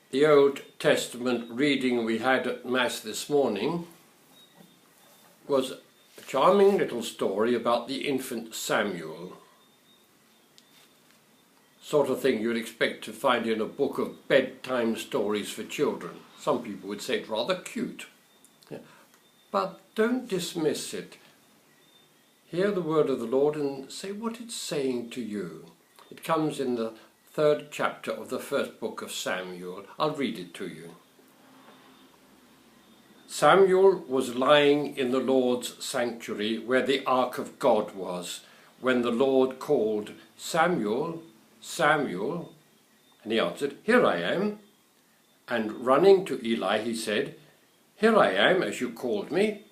The Old Testament reading we had at Mass this morning was a charming little story about the infant Samuel. Sort of thing you'd expect to find in a book of bedtime stories for children. Some people would say it's rather cute. Yeah. But don't dismiss it. Hear the word of the Lord and say what it's saying to you. It comes in the 3rd chapter of the 1st book of Samuel. I'll read it to you. Samuel was lying in the Lord's sanctuary where the ark of God was, when the Lord called, "Samuel, Samuel," and he answered, "Here I am." And running to Eli, he said, "Here I am, as you called me."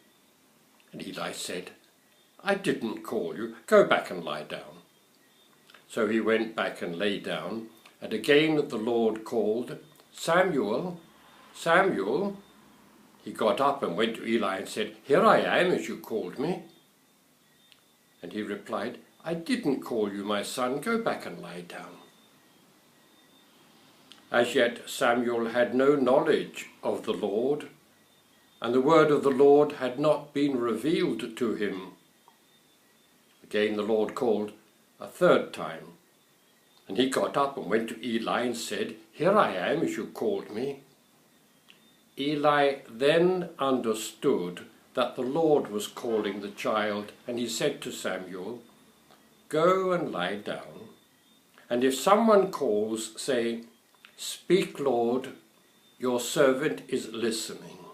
And Eli said, "I didn't call you. Go back and lie down." So he went back and lay down, and again the Lord called, "Samuel, Samuel." He got up and went to Eli and said, "Here I am, as you called me." And he replied, "I didn't call you, my son. Go back and lie down." As yet Samuel had no knowledge of the Lord, and the word of the Lord had not been revealed to him. Again the Lord called a 3rd time, and he got up and went to Eli and said, "Here I am, as you called me." Eli then understood that the Lord was calling the child, and he said to Samuel, "Go and lie down, and if someone calls, say, 'Speak, Lord, your servant is listening.'"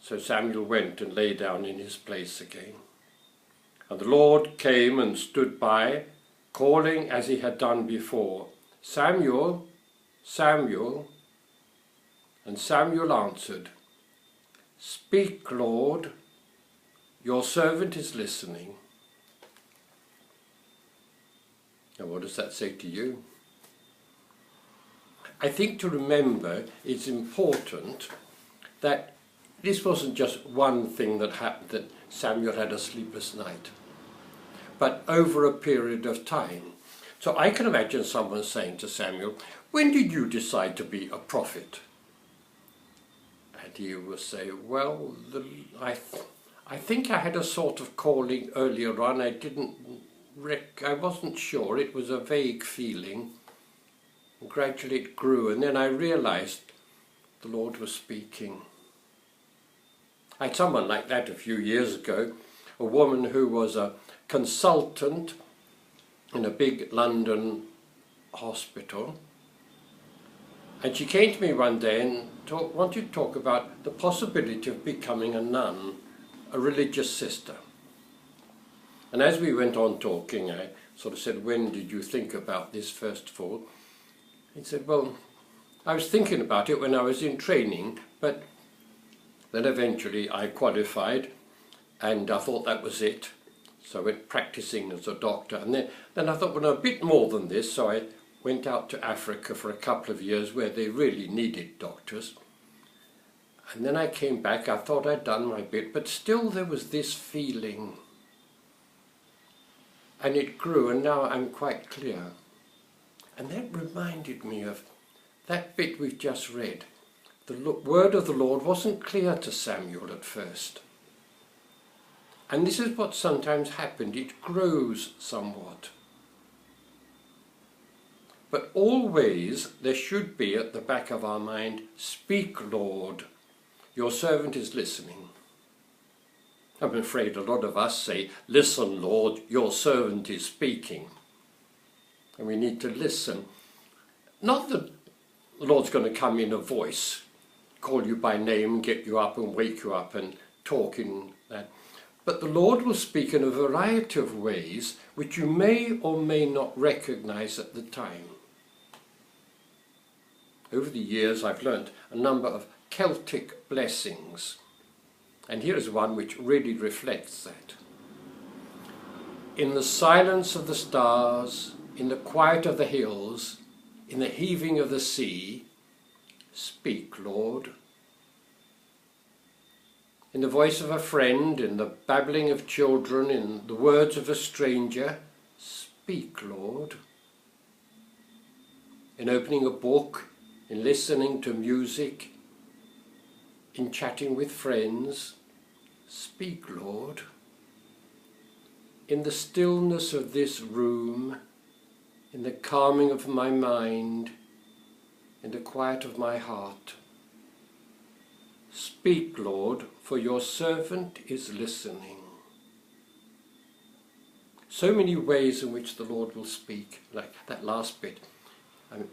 So Samuel went and lay down in his place again. And the Lord came and stood by, calling as he had done before, "Samuel, Samuel." And Samuel answered, "Speak, Lord, your servant is listening." Now what does that say to you? I think to remember it's important that this wasn't just one thing that happened, that Samuel had a sleepless night, but over a period of time. So I can imagine someone saying to Samuel, "When did you decide to be a prophet?" And he will say, "Well, I think I had a sort of calling earlier on. I wasn't sure. It was a vague feeling. And gradually it grew, and then I realized the Lord was speaking." I had someone like that a few years ago, a woman who was a consultant in a big London hospital. And she came to me one day and wanted to talk about the possibility of becoming a nun, a religious sister. And as we went on talking, I sort of said, "When did you think about this first of all?" He said, "Well, I was thinking about it when I was in training, but then eventually I qualified and I thought that was it. So I went practicing as a doctor, and then I thought, well, a bit more than this, so I went out to Africa for a couple of years where they really needed doctors. And then I came back, I thought I'd done my bit, but still there was this feeling. And it grew, and now I'm quite clear." And that reminded me of that bit we've just read. The word of the Lord wasn't clear to Samuel at first. And this is what sometimes happened. It grows somewhat. But always there should be at the back of our mind, "Speak, Lord, your servant is listening." I'm afraid a lot of us say, "Listen, Lord, your servant is speaking." And we need to listen. Not that the Lord's going to come in a voice, call you by name, get you up and wake you up and talk in that. But the Lord will speak in a variety of ways which you may or may not recognize at the time. Over the years I've learnt a number of Celtic blessings, and here is one which really reflects that. "In the silence of the stars, in the quiet of the hills, in the heaving of the sea, speak, Lord. In the voice of a friend, in the babbling of children, in the words of a stranger, speak, Lord. In opening a book, in listening to music, in chatting with friends. Speak, Lord. In the stillness of this room, in the calming of my mind, in the quiet of my heart. Speak, Lord, for your servant is listening. So many ways in which the Lord will speak, like that last bit.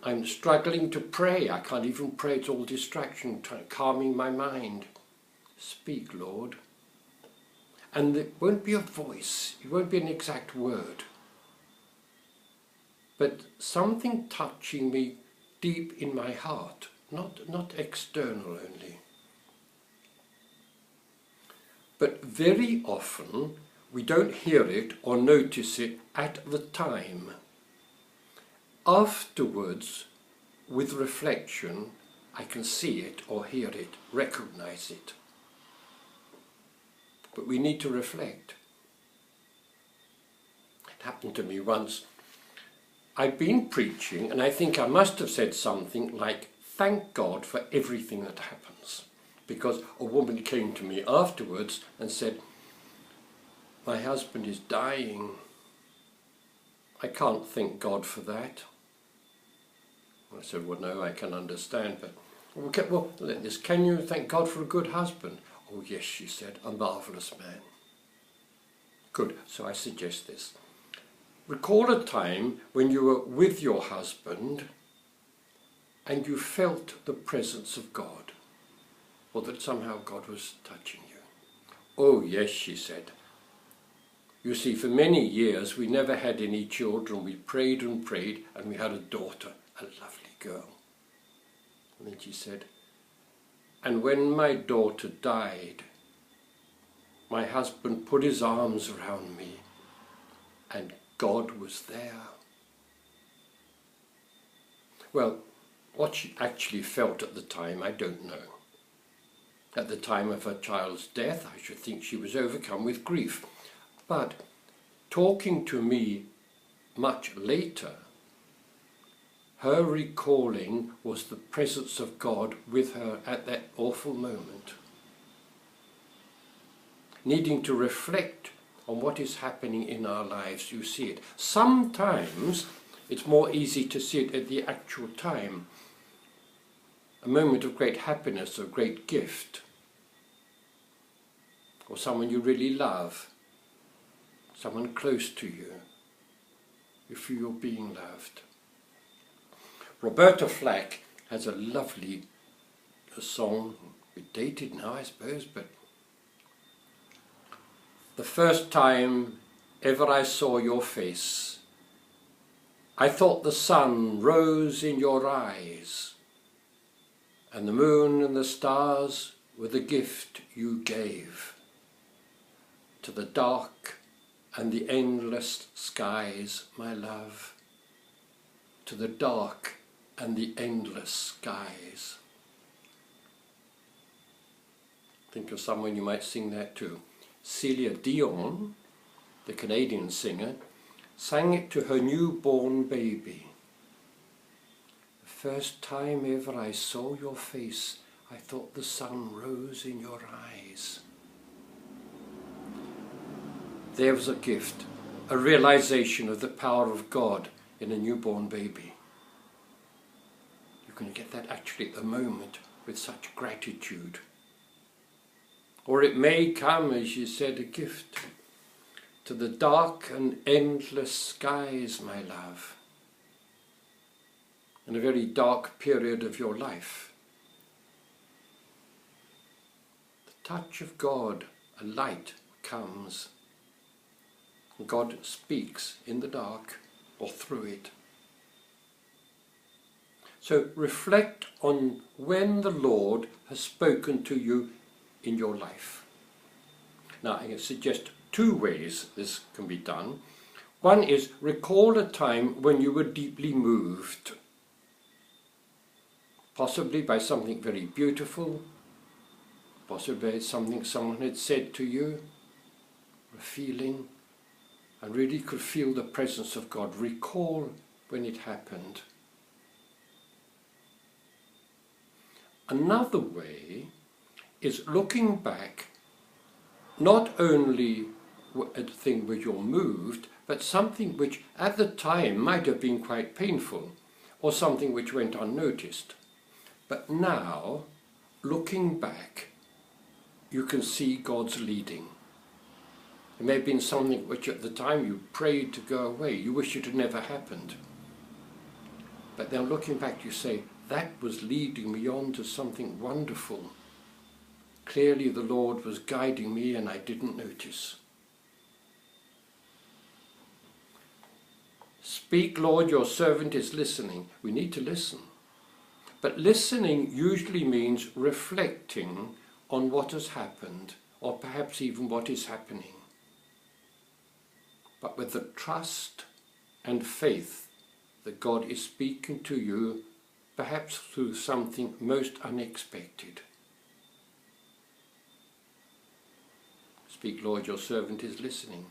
I'm struggling to pray. I can't even pray. It's all distraction, calming my mind. Speak, Lord. And it won't be a voice. It won't be an exact word. But something touching me deep in my heart, not external only. But very often we don't hear it or notice it at the time. Afterwards, with reflection, I can see it or hear it, recognize it. But we need to reflect. It happened to me once. I'd been preaching and I think I must have said something like, thank God for everything that happens. Because a woman came to me afterwards and said, my husband is dying. I can't thank God for that. I said, well, no, I can understand, but well, can you thank God for a good husband? Oh, yes, she said, a marvellous man. Good, so I suggest this. Recall a time when you were with your husband and you felt the presence of God, or that somehow God was touching you. Oh, yes, she said. You see, for many years we never had any children. We prayed and prayed, and we had a daughter, a lovely girl. And then she said, and when my daughter died, my husband put his arms around me, and God was there. Well, what she actually felt at the time, I don't know. At the time of her child's death, I should think she was overcome with grief. But talking to me much later, her recalling was the presence of God with her at that awful moment. Needing to reflect on what is happening in our lives, you see it. Sometimes it's more easy to see it at the actual time. A moment of great happiness or great gift, or someone you really love, someone close to you. You feel you're being loved. Roberta Flack has a lovely song, a bit dated now I suppose, but the first time ever I saw your face, I thought the sun rose in your eyes, and the moon and the stars were the gift you gave to the dark and the endless skies, my love, to the dark and the endless skies. Think of someone you might sing that to. Celia Dion, the Canadian singer, sang it to her newborn baby. The first time ever I saw your face, I thought the sun rose in your eyes. There was a gift, a realization of the power of God in a newborn baby. You can get that actually at the moment with such gratitude. Or it may come, as you said, a gift to the dark and endless skies, my love, in a very dark period of your life. The touch of God, a light comes. God speaks in the dark or through it. So reflect on when the Lord has spoken to you in your life. Now, I can suggest two ways this can be done. One is recall a time when you were deeply moved, possibly by something very beautiful, possibly something someone had said to you, a feeling, and really could feel the presence of God. Recall when it happened. Another way is looking back, not only at a thing where you're moved, but something which at the time might have been quite painful, or something which went unnoticed. But now, looking back, you can see God's leading. It may have been something which at the time you prayed to go away, you wish it had never happened. But then looking back you say, that was leading me on to something wonderful. Clearly the Lord was guiding me and I didn't notice. Speak, Lord, your servant is listening. We need to listen. But listening usually means reflecting on what has happened, or perhaps even what is happening. But with the trust and faith that God is speaking to you, perhaps through something most unexpected. Speak, Lord, your servant is listening.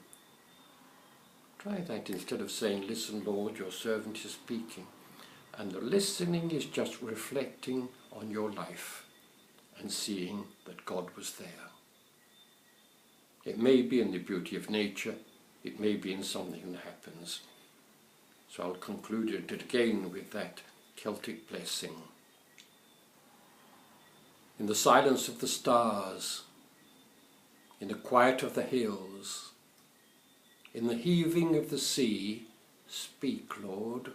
Try that instead of saying, listen, Lord, your servant is speaking. And the listening is just reflecting on your life and seeing that God was there. It may be in the beauty of nature, it may be in something that happens. So I'll conclude it again with that Celtic blessing. In the silence of the stars, in the quiet of the hills, in the heaving of the sea, speak, Lord.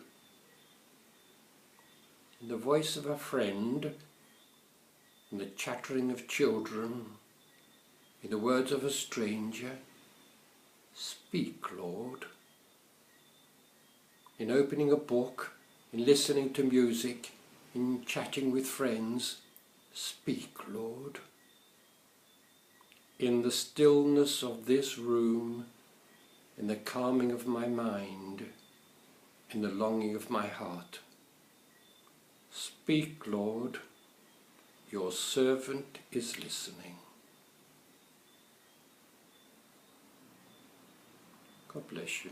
In the voice of a friend, in the chattering of children, in the words of a stranger, speak, Lord. In opening a book, in listening to music, in chatting with friends, speak, Lord. In the stillness of this room, in the calming of my mind, in the longing of my heart, speak, Lord, your servant is listening. God bless you.